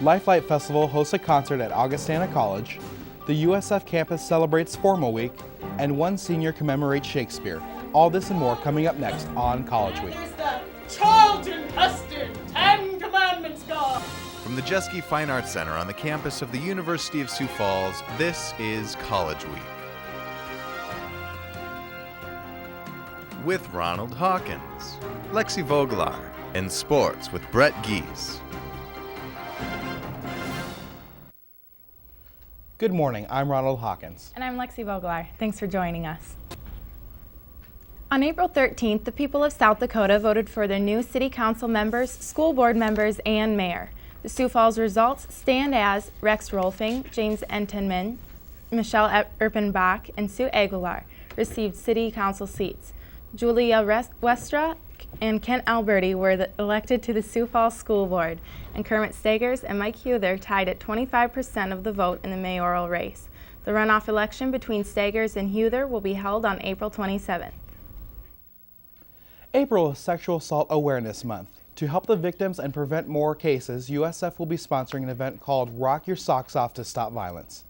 Lifelight Festival hosts a concert at Augustana College, the USF campus celebrates Formal Week, and one senior commemorates Shakespeare. All this and more coming up next on College Week. There's the Charlton-Heston 10 Commandments God. From the Jeske Fine Arts Center on the campus of the University of Sioux Falls, this is College Week. With Ronald Hawkins, Lexy Vogelaar, and sports with Brett Gies. Good morning, I'm Ronald Hawkins. And I'm Lexy Vogelaar. Thanks for joining us. On April 13th, the people of South Dakota voted for their new city council members, school board members, and mayor. The Sioux Falls results stand as Rex Rolfing, James Entenman, Michelle Erpenbach, and Sue Aguilar received city council seats. Julia Westra and Kent Alberti were elected to the Sioux Falls School Board, and Kermit Stagers and Mike Huther tied at 25% of the vote in the mayoral race. The runoff election between Stagers and Huther will be held on April 27th. April is Sexual Assault Awareness Month. To help the victims and prevent more cases, USF will be sponsoring an event called Rock Your Socks Off to Stop Violence.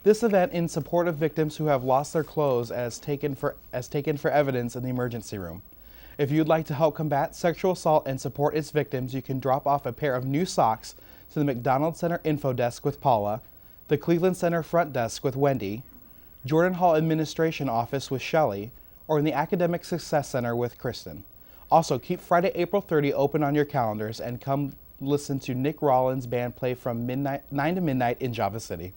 This event in support of victims who have lost their clothes as taken for evidence in the emergency room. If you'd like to help combat sexual assault and support its victims, you can drop off a pair of new socks to the McDonald Center Info Desk with Paula, the Cleveland Center Front Desk with Wendy, Jordan Hall Administration Office with Shelley, or in the Academic Success Center with Kristen. Also, keep Friday, April 30 open on your calendars and come listen to Nick Rollins' band play from 9 to midnight in Java City.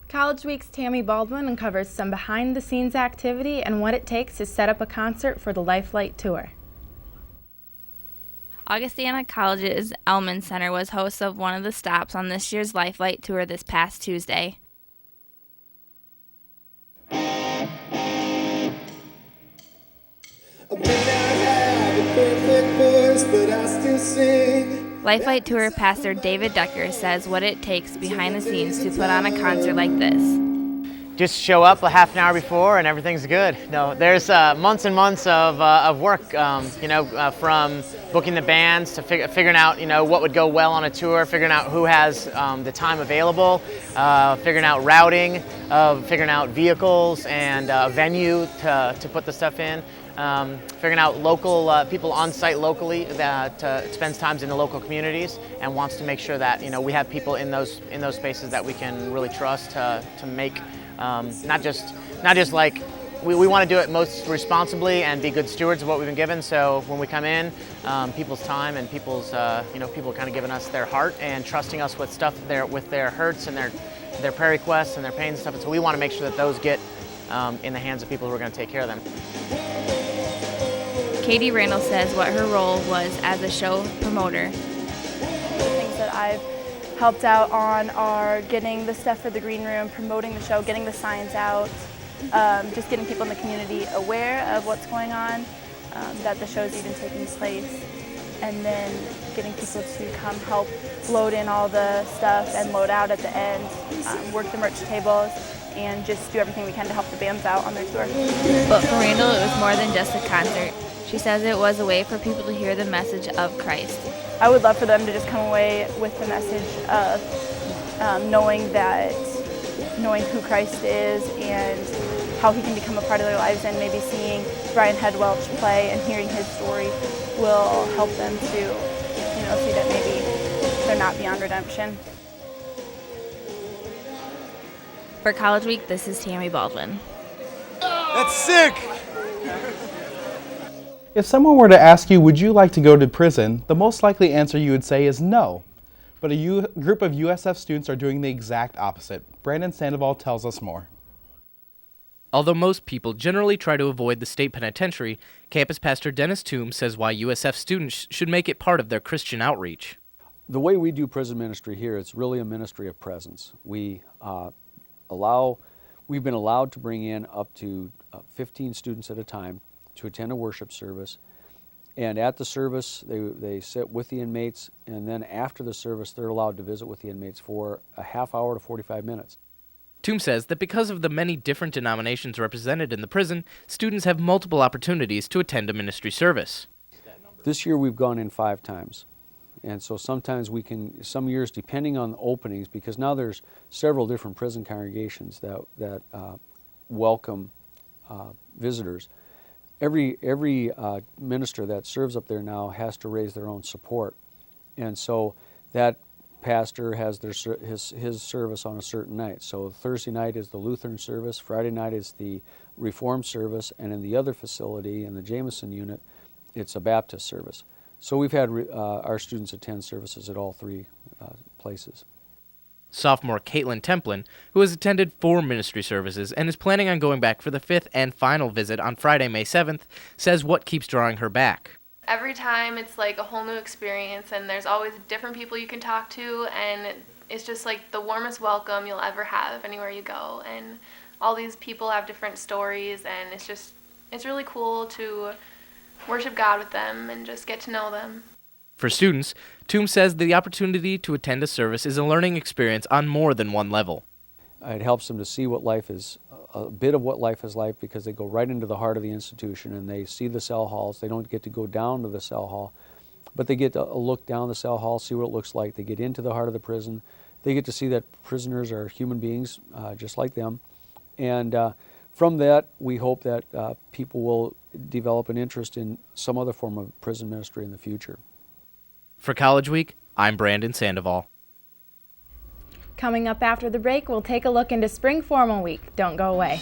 College Week's Tammy Baldwin uncovers some behind-the-scenes activity and what it takes to set up a concert for the Lifelight Tour. Augustana College's Elman Center was host of one of the stops on this year's Lifelight Tour this past Tuesday. Lifelight Tour pastor David Decker says what it takes behind the scenes to put on a concert like this. Just show up a half an hour before and everything's good. No, there's months and months of work, from booking the bands to figuring out, what would go well on a tour, figuring out who has the time available, figuring out routing, figuring out vehicles and a venue to put the stuff in. Figuring out local people on site locally that spends times in the local communities and wants to make sure that we have people in those spaces that we can really trust to make not just like we want to do it most responsibly and be good stewards of what we've been given. So when we come in, people's time and people's people kind of giving us their heart and trusting us with stuff with their hurts and their prayer requests and their pains and stuff. And so we want to make sure that those get in the hands of people who are going to take care of them. Katie Randall says what her role was as a show promoter. The things that I've helped out on are getting the stuff for the green room, promoting the show, getting the signs out, just getting people in the community aware of what's going on, that the show's even taking place, and then getting people to come help load in all the stuff and load out at the end, work the merch tables, and just do everything we can to help the bands out on their tour. But for Randall, it was more than just a concert. She says it was a way for people to hear the message of Christ. I would love for them to just come away with the message of knowing who Christ is and how he can become a part of their lives, and maybe seeing Brian Headwelch play and hearing his story will help them to see that maybe they're not beyond redemption. For College Week, this is Tammy Baldwin. That's sick! If someone were to ask you, would you like to go to prison, the most likely answer you would say is no. But a group of USF students are doing the exact opposite. Brandon Sandoval tells us more. Although most people generally try to avoid the state penitentiary, campus pastor Dennis Toome says why USF students should make it part of their Christian outreach. The way we do prison ministry here, it's really a ministry of presence. We've been allowed to bring in up to 15 students at a time to attend a worship service, and at the service they sit with the inmates, and then after the service they're allowed to visit with the inmates for a half hour to 45 minutes. Toome says that because of the many different denominations represented in the prison, students have multiple opportunities to attend a ministry service. This year we've gone in 5 times, And so sometimes we can, some years depending on the openings, because now there's several different prison congregations that welcome visitors. Every minister that serves up there now has to raise their own support. And so that pastor has his service on a certain night. So Thursday night is the Lutheran service, Friday night is the Reformed service, and in the other facility, in the Jameson unit, it's a Baptist service. So we've had our students attend services at all three places. Sophomore Caitlin Templin, who has attended 4 ministry services and is planning on going back for the 5th and final visit on Friday, May 7th, says what keeps drawing her back. Every time it's like a whole new experience, and there's always different people you can talk to, and it's just like the warmest welcome you'll ever have anywhere you go. And all these people have different stories, and it's really cool to worship God with them and just get to know them. For students, Toombs says the opportunity to attend a service is a learning experience on more than one level. It helps them to see what life is, a bit of what life is like, because they go right into the heart of the institution and they see the cell halls. They don't get to go down to the cell hall, but they get to look down the cell hall, see what it looks like. They get into the heart of the prison. They get to see that prisoners are human beings just like them. And from that, we hope that people will develop an interest in some other form of prison ministry in the future. For College Week, I'm Brandon Sandoval. Coming up after the break, we'll take a look into Spring Formal Week. Don't go away.